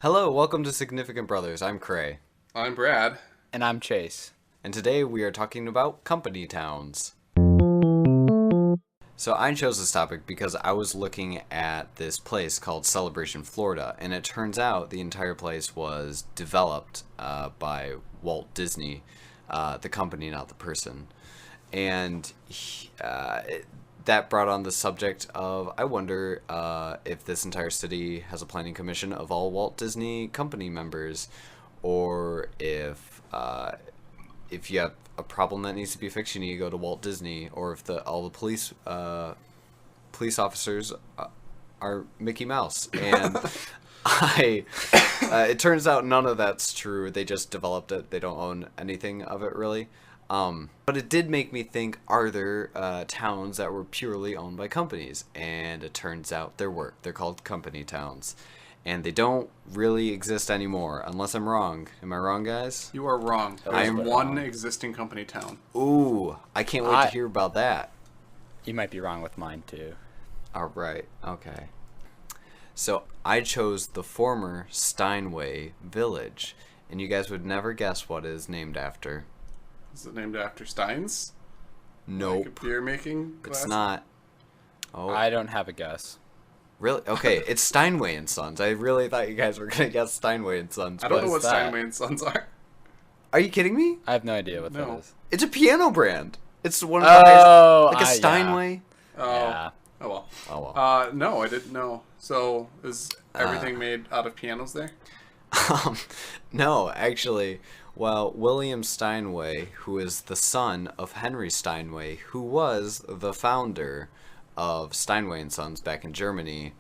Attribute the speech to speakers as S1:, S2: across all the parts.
S1: Hello, welcome to Significant Brothers. I'm Cray.
S2: I'm Brad.
S3: And I'm Chase.
S1: And today we are talking about company towns. So I chose this topic because I was looking at this place called Celebration, Florida, and it turns out the entire place was developed by Walt Disney, the company, not the person. And that brought on the subject of, I wonder if this entire city has a planning commission of all Walt Disney company members, or if you have a problem that needs to be fixed, you need to go to Walt Disney, or if all the police officers are Mickey Mouse. And it turns out none of that's true. They just developed it. They don't own anything of it really. But it did make me think, are there towns that were purely owned by companies? And it turns out there were. They're called company towns. And they don't really exist anymore, unless I'm wrong. Am I wrong, guys?
S2: You are wrong.
S1: I
S2: There's
S1: am
S2: one existing company town.
S1: Ooh, I can't wait to hear about that.
S3: You might be wrong with mine, too.
S1: All right, okay. So I chose the former Steinway Village, and you guys would never guess what it is named after.
S2: Is it named after Steins?
S1: Nope.
S2: Like a beer making glass?
S1: It's not. Oh,
S3: I don't have a guess.
S1: really? Okay, it's Steinway and Sons. I really thought you guys were gonna guess Steinway and Sons.
S2: I don't know
S1: but-
S2: what
S3: that?
S2: Steinway and Sons are.
S1: Are you kidding me?
S3: I have no idea what that
S2: No.
S3: is.
S1: It's a piano brand. It's one of the highest, like a
S3: yeah.
S1: Steinway.
S2: Oh.
S3: Yeah.
S2: Oh well.
S1: Oh well.
S2: No, I didn't know. So is everything made out of pianos there?
S1: No, actually, well, William Steinway, who is the son of Henry Steinway, who was the founder of Steinway and Sons back in Germany,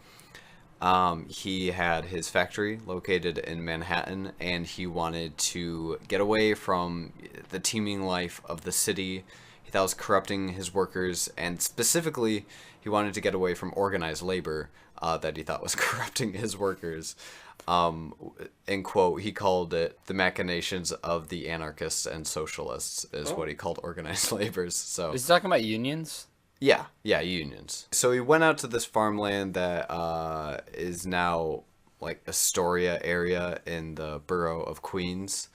S1: he had his factory located in Manhattan, and he wanted to get away from the teeming life of the city. He thought it was corrupting his workers, and specifically, he wanted to get away from organized labor that he thought was corrupting his workers. In quote, he called it the machinations of the anarchists and socialists, is what he called organized labors. So
S3: Is he talking about unions?
S1: yeah, unions. So he went out to this farmland that is now like Astoria area in the borough of Queens.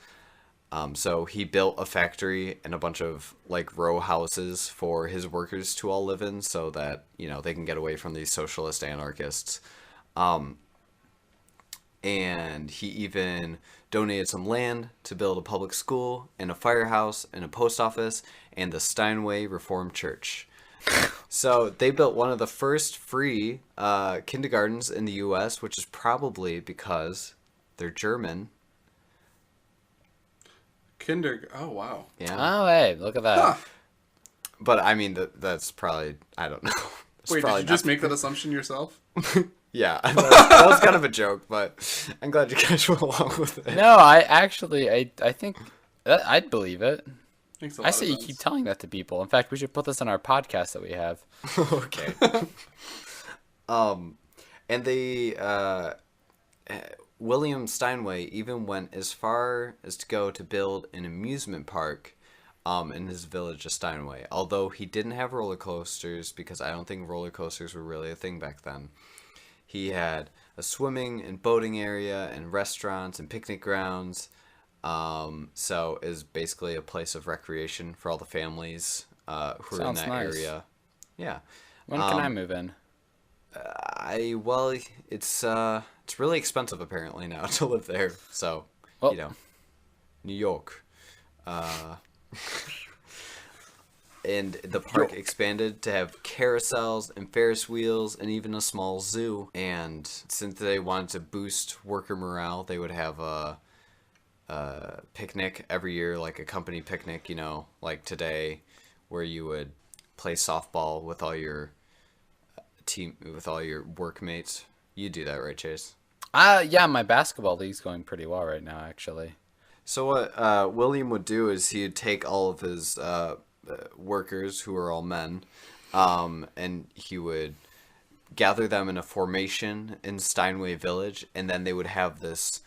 S1: So he built a factory and a bunch of like row houses for his workers to all live in, so that they can get away from these socialist anarchists. And he even donated some land to build a public school and a firehouse and a post office and the Steinway Reformed Church. So they built one of the first free kindergartens in the U.S., which is probably because they're German.
S2: Oh wow.
S1: Yeah.
S3: Oh, hey, look at that.
S2: Huh.
S1: But I mean, that's probably, I don't know. It's
S2: Wait, did
S1: probably
S2: you just
S1: not-
S2: make that assumption yourself?
S1: Yeah, that was kind of a joke, but I'm glad you guys went along with it.
S3: No, I think I'd believe it.
S2: Makes a
S3: I
S2: lot
S3: say
S2: of
S3: you
S2: sense.
S3: keep telling that to people. In fact, we should put this on our podcast that we have.
S1: Okay. And they, William Steinway even went as far as to go to build an amusement park in his village of Steinway. Although he didn't have roller coasters, because I don't think roller coasters were really a thing back then. He had a swimming and boating area and restaurants and picnic grounds. So it was basically a place of recreation for all the families who are in
S3: Sounds
S1: that
S3: nice.
S1: area. Yeah.
S3: When can I move in?
S1: It's really expensive apparently now to live there. So,
S3: Well-
S1: New York. And the park expanded to have carousels and Ferris wheels and even a small zoo. And since they wanted to boost worker morale, they would have a picnic every year, like a company picnic, like today, where you would play softball with all your workmates. You do that, right, Chase?
S3: Yeah, my basketball league's going pretty well right now, actually.
S1: So what William would do is he'd take all of his workers, who are all men, and he would gather them in a formation in Steinway Village, and then they would have this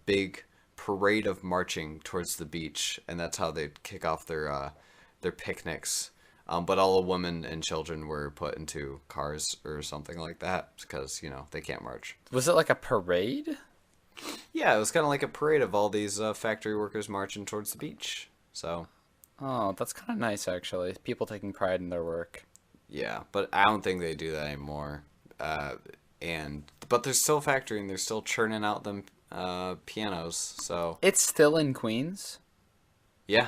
S1: big parade of marching towards the beach, and that's how they'd kick off their picnics. But all the women and children were put into cars or something like that because, they can't march.
S3: Was it like a parade?
S1: Yeah, it was kind of like a parade of all these factory workers marching towards the beach. So,
S3: Oh, that's kind of nice, actually. People taking pride in their work.
S1: yeah, but I don't think they do that anymore. But they're still factoring, they're still churning out them pianos. So,
S3: It's still in Queens.
S1: yeah,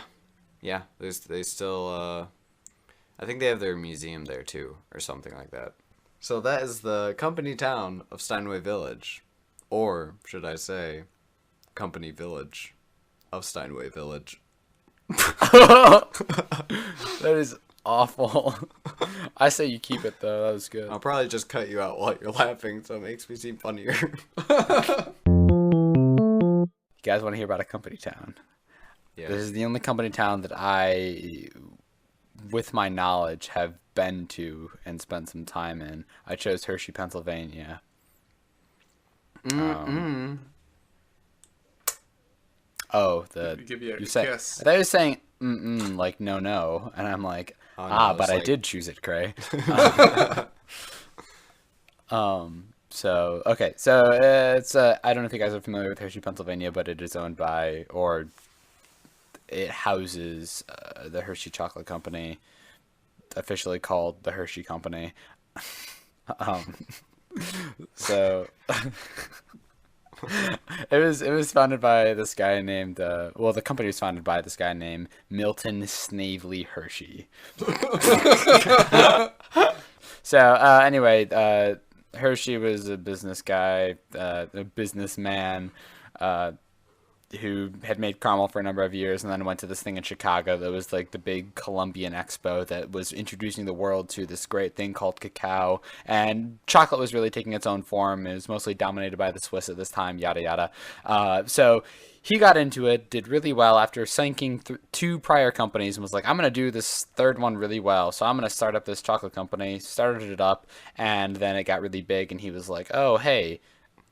S1: yeah, they still I think they have their museum there too, or something like that. So that is the company town of Steinway Village, or should I say, company village of Steinway Village.
S3: That is awful. I say you keep it though. That was good.
S1: I'll probably just cut you out while you're laughing, so it makes me seem funnier.
S3: You guys want to hear about a company town?
S1: Yeah.
S3: This is the only company town that I, with my knowledge, have been to and spent some time in. I chose Hershey, Pennsylvania. Oh,
S2: Give you a
S3: you said,
S2: kiss.
S3: I thought you were saying like no, and I'm like,
S1: Oh, no,
S3: but
S1: it's
S3: I
S1: like-
S3: did choose it, Cray. So okay, so it's I don't know if you guys are familiar with Hershey, Pennsylvania, but it is owned by, or it houses the Hershey Chocolate Company, officially called the Hershey Company. um, so it was founded by this guy named the company was founded by this guy named Milton Snavely Hershey. So anyway, Hershey was a business guy, a businessman, who had made caramel for a number of years and then went to this thing in Chicago that was like the big Columbian Expo that was introducing the world to this great thing called cacao. And chocolate was really taking its own form. It was mostly dominated by the Swiss at this time, yada yada. So he got into it, did really well after sinking two prior companies, and was like, I'm going to do this third one really well. So I'm going to start up this chocolate company. Started it up, and then it got really big, and he was like, oh, hey,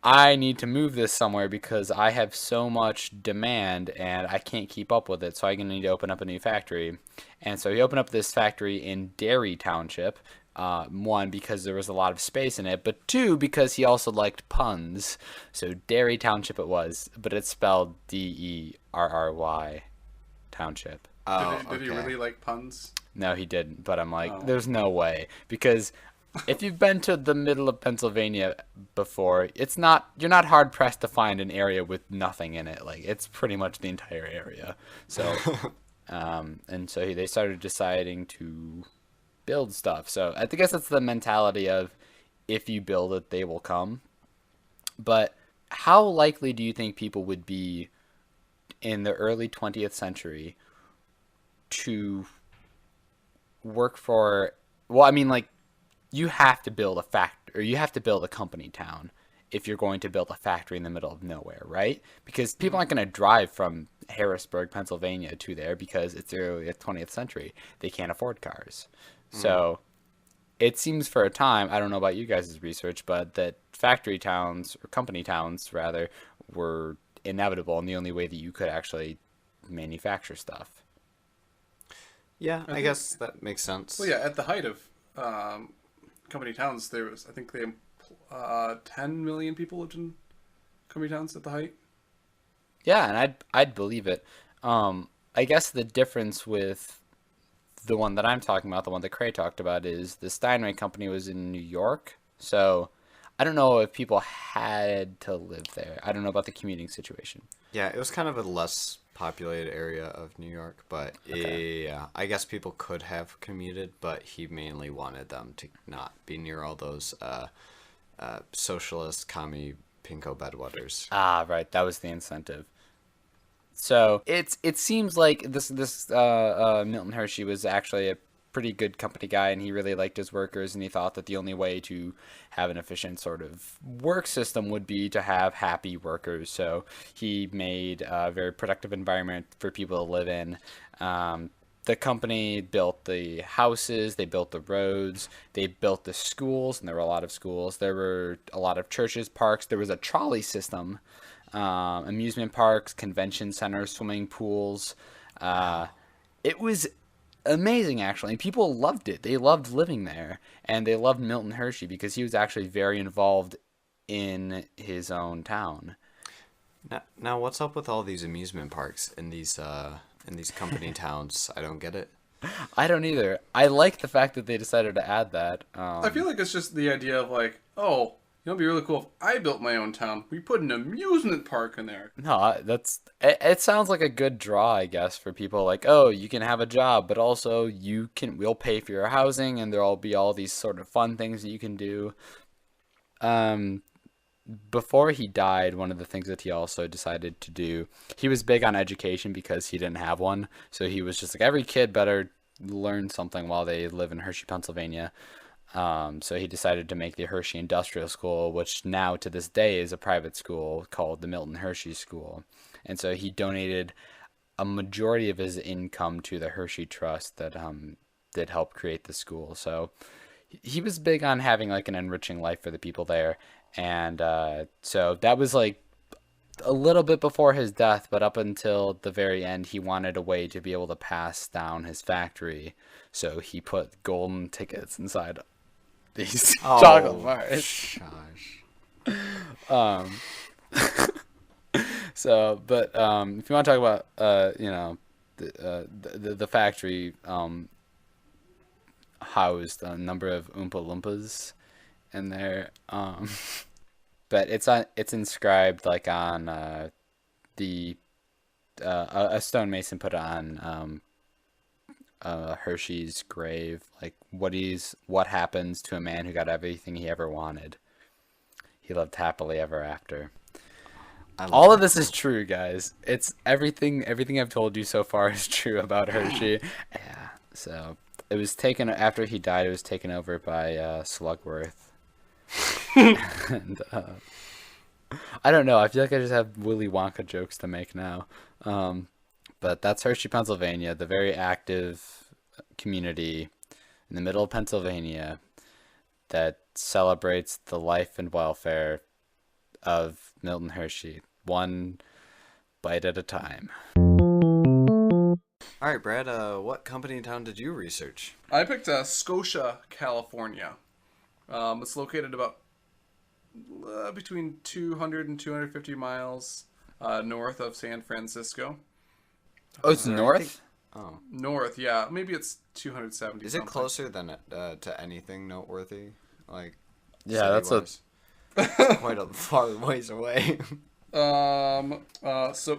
S3: I need to move this somewhere because I have so much demand and I can't keep up with it. So I'm going to need to open up a new factory. And so he opened up this factory in Derry Township. One, because there was a lot of space in it, but two, because he also liked puns. So Derry Township it was, but it's spelled Derry Township.
S1: Oh,
S2: Did he
S1: okay.
S2: really like puns?
S3: No, he didn't, but I'm like,
S2: Oh.
S3: there's no way. Because if you've been to the middle of Pennsylvania before, you're not hard pressed to find an area with nothing in it. Like, it's pretty much the entire area. So, and so they started deciding to build stuff. So I guess that's the mentality of, if you build it, they will come. But how likely do you think people would be in the early 20th century to work for, well, I mean, like, you have to build you have to build a company town if you're going to build a factory in the middle of nowhere, right? Because people aren't going to drive from Harrisburg, Pennsylvania to there because it's the early 20th century. They can't afford cars. So it seems for a time, I don't know about you guys' research, but that factory towns, or company towns rather, were inevitable and the only way that you could actually manufacture stuff.
S1: Yeah, I guess that makes sense.
S2: Well, yeah, at the height of company towns, there was, I think 10 million people lived in company towns at the height.
S3: Yeah, and I'd believe it. I guess the difference with the one that I'm talking about, the one that Cray talked about, is the Steinway Company was in New York. So I don't know if people had to live there. I don't know about the commuting situation.
S1: Yeah, it was kind of a less populated area of New York, but yeah, I guess people could have commuted, but he mainly wanted them to not be near all those socialist, commie, pinko bedwetters.
S3: Ah, right. That was the incentive. So it seems like this Milton Hershey was actually a pretty good company guy, and he really liked his workers, and he thought that the only way to have an efficient sort of work system would be to have happy workers. So he made a very productive environment for people to live in. The company built the houses, they built the roads, they built the schools, and there were a lot of schools. There were a lot of churches, parks. There was a trolley system, amusement parks, convention centers, swimming pools. It was amazing, actually. People loved it. They loved living there, and they loved Milton Hershey because he was actually very involved in his own town.
S1: Now, what's up with all these amusement parks in these company towns? I don't get it.
S3: I don't either. I like the fact that they decided to add that.
S2: I feel like it's just the idea of like, oh, it'd be really cool if I built my own town. We put an amusement park in there.
S3: No, it sounds like a good draw, I guess, for people like, oh, you can have a job, but also we'll pay for your housing, and there'll be all these sort of fun things that you can do. Before he died, one of the things that he also decided to do, he was big on education because he didn't have one. So he was just like, every kid better learn something while they live in Hershey, Pennsylvania. So he decided to make the Hershey Industrial School, which now to this day is a private school called the Milton Hershey School. And so he donated a majority of his income to the Hershey Trust that did help create the school. So he was big on having like an enriching life for the people there. And so that was like a little bit before his death, but up until the very end, he wanted a way to be able to pass down his factory. So he put golden tickets inside these chocolate bars.
S1: Gosh.
S3: So, but if you want to talk about the factory housed a number of Oompa Loompas in there, but it's inscribed like on a stonemason put it on Hershey's grave, like what happens to a man who got everything he ever wanted. He lived happily ever after. All of this is true, guys. It's everything I've told you so far is true about Hershey. Yeah. So it was taken after he died. It was taken over by Slugworth. And I don't know. I feel like I just have Willy Wonka jokes to make now. But that's Hershey, Pennsylvania, the very active community in the middle of Pennsylvania that celebrates the life and welfare of Milton Hershey, one bite at a time.
S1: All right, Brad, what company town did you research?
S2: I picked Scotia, California. It's located about between 200 and 250 miles north of San Francisco.
S3: Oh, it's north?
S1: Oh.
S2: North, yeah. Maybe it's 270.
S1: Is it closer than to anything noteworthy? Like,
S3: yeah, that's
S1: it's quite a far ways away.
S2: So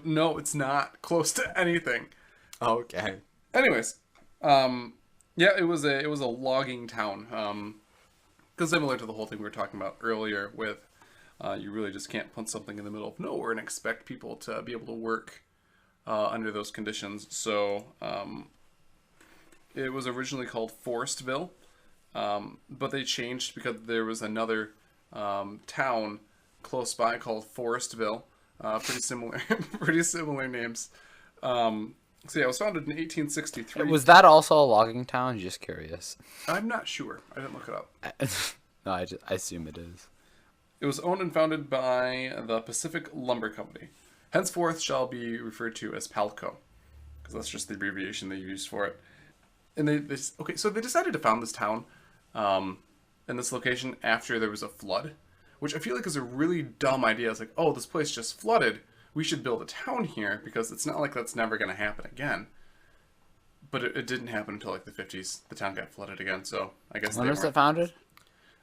S2: no, it's not close to anything.
S1: Okay.
S2: Anyways, yeah, it was a logging town. Because similar to the whole thing we were talking about earlier, with you really just can't put something in the middle of nowhere and expect people to be able to work under those conditions. So it was originally called Forestville, but they changed because there was another town close by called Forestville. Pretty similar names. So yeah, it was founded in 1863.
S3: Was that also a logging town? Just curious.
S2: I'm not sure. I didn't look it up.
S3: No, I assume it is.
S2: It was owned and founded by the Pacific Lumber Company. Henceforth shall be referred to as PALCO, because that's just the abbreviation they used for it. And so they decided to found this town in this location after there was a flood, which I feel like is a really dumb idea. It's like, oh, this place just flooded. We should build a town here, because it's not like that's never going to happen again. But it didn't happen until like the 50s. The town got flooded again, so I guess
S3: When was it founded?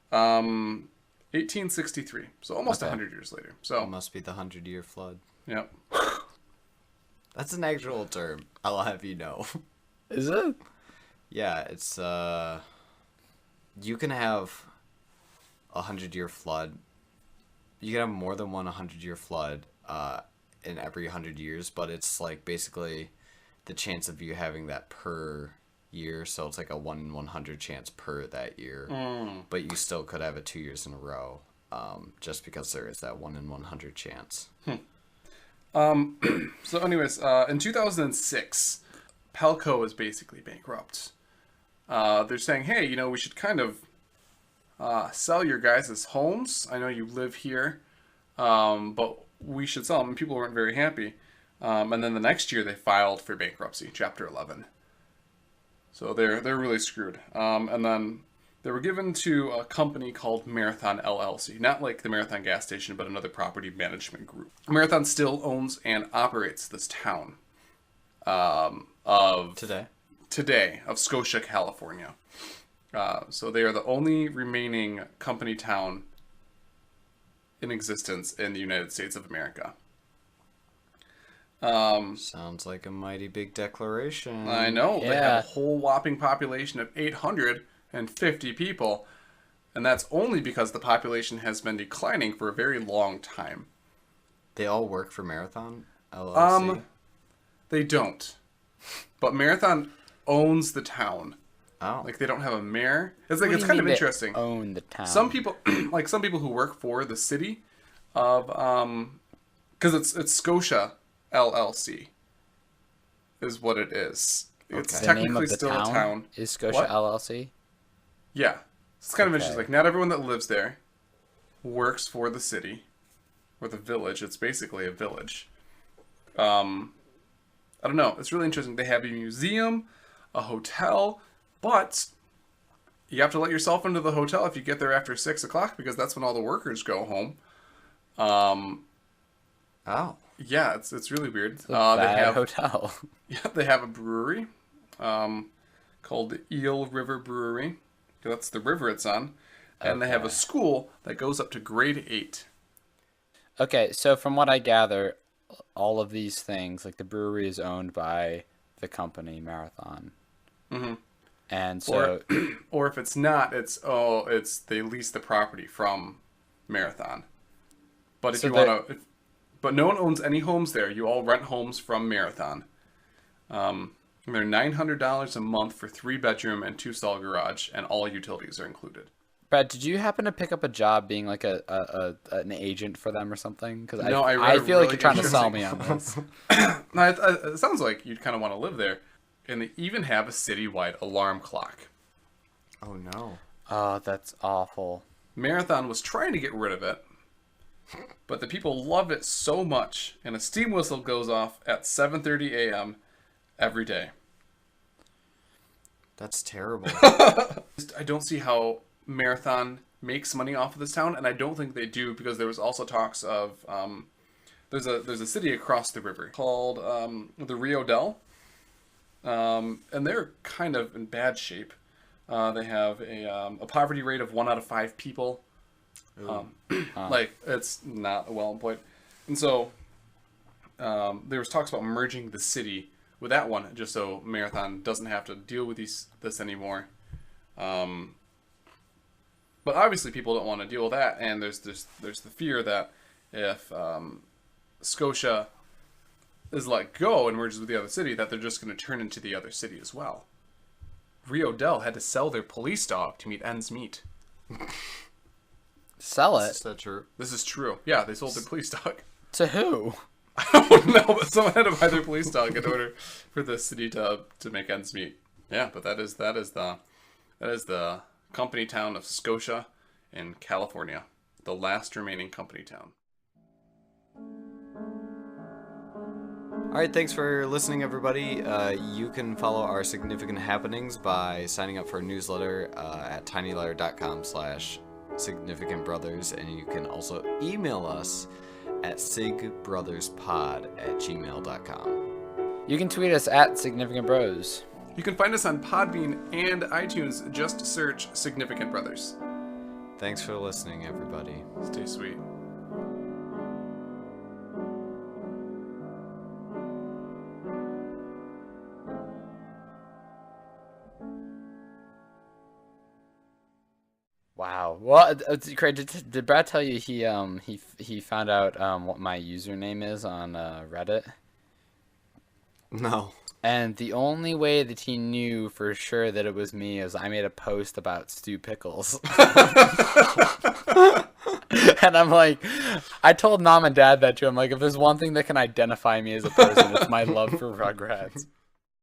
S2: 1863, so almost 100 years later. So
S1: It must be the 100-year flood.
S2: yeah.
S1: That's an actual term, I'll have you know.
S3: Is it?
S1: Yeah, it's, you can have a 100-year flood. You can have more than one 100-year flood in every 100 years, but it's like basically the chance of you having that per year, so it's like a 1 in 100 chance per that year. But you still could have it 2 years in a row, just because there is that 1 in 100 chance.
S2: So anyways, in 2006, Palco is basically bankrupt. They're saying, hey, we should kind of sell your guys' homes. I know you live here, but we should sell them. And people weren't very happy. And then the next year they filed for bankruptcy, Chapter 11. So they're really screwed. And then They were given to a company called Marathon LLC. Not like the Marathon gas station, but another property management group. Marathon still owns and operates this town of
S1: Today,
S2: of Scotia, California. So they are the only remaining company town in existence in the United States of America.
S1: Sounds like a mighty big declaration.
S2: I know.
S3: Yeah.
S2: They have a whole whopping population of 850 people, and that's only because the population has been declining for a very long time.
S1: They all work for Marathon LLC?
S2: They don't. But Marathon owns the town.
S1: Oh.
S2: Like, they don't have a mayor. It's like,
S3: What
S2: it's
S3: do you
S2: kind of
S3: mean they
S2: interesting.
S3: Own the town.
S2: Some people, like some people who work for the city of, because it's Scotia LLC is what it is. It's
S1: Okay.
S3: The name
S2: technically
S3: of the
S2: still a town.
S3: is Scotia
S2: What?
S3: LLC.
S2: Yeah. It's kind of
S3: Okay.
S2: interesting. Like, not everyone that lives there works for the city or the village. It's basically a village. I don't know. It's really interesting. They have a museum, a hotel, but you have to let yourself into the hotel if you get there after 6 o'clock because that's when all the workers go home.
S1: Oh.
S2: Yeah, it's really weird.
S3: Bad hotel.
S2: Yeah, they have a brewery called the Eel River Brewery. That's the river it's on. And they have a
S3: Okay.
S2: school that goes up to grade 8.
S3: Okay, so from what I gather, all of these things, like the brewery is owned by the company Marathon.
S2: Mm-hmm.
S3: And so,
S2: Or if it's not, it's they lease the property from Marathon. But if
S3: So
S2: you want to, but no one owns any homes there. You all rent homes from Marathon. And they're $900 a month for 3-bedroom and 2-stall garage, and all utilities are included.
S3: Brad, did you happen to pick up a job being like an agent for them or something? Because
S2: No, I read
S3: I
S2: a
S3: feel like
S2: really
S3: you're trying to sell
S2: interesting-
S3: me on this.
S2: No, it sounds like you'd kind of want to live there. And they even have a citywide alarm clock.
S1: Oh, no.
S3: Oh, that's awful.
S2: Marathon was trying to get rid of it, but the people love it so much, and a steam whistle goes off at 7:30 a.m. every day.
S1: That's terrible.
S2: I don't see how Marathon makes money off of this town, and I don't think they do because there was also talks of there's a city across the river called the Rio Del, and they're kind of in bad shape. They have a poverty rate of 1 out of 5 people. Like, it's not well employed, and so there was talks about merging the city with that one, just so Marathon doesn't have to deal with this anymore. But obviously, people don't want to deal with that, and there's the fear that if Scotia is let go and merges with the other city, that they're just going to turn into the other city as well. Rio Del had to sell their police dog to meet ends meet.
S3: Sell
S1: Is
S3: it?
S1: that true?
S2: This is true. Yeah, they sold their police dog.
S3: To who?
S2: I don't know, but someone had to buy their police dog in order for the city to make ends meet. Yeah, but that is the company town of Scotia in California, the last remaining company town.
S1: All right, thanks for listening, everybody. You can follow our significant happenings by signing up for a newsletter at tinyletter.com/significantbrothers, and you can also email us at sigbrotherspod@gmail.com.
S3: You can tweet us at Significant Bros.
S2: You can find us on Podbean and iTunes. Just search Significant Brothers.
S1: Thanks for listening, everybody.
S2: Stay sweet.
S3: Wow. Well, Craig, did Brad tell you he found out what my username is on Reddit?
S1: No.
S3: And the only way that he knew for sure that it was me is I made a post about Stu Pickles. And I'm like, I told mom and dad that too. I'm like, if there's one thing that can identify me as a person, it's my love for Rugrats.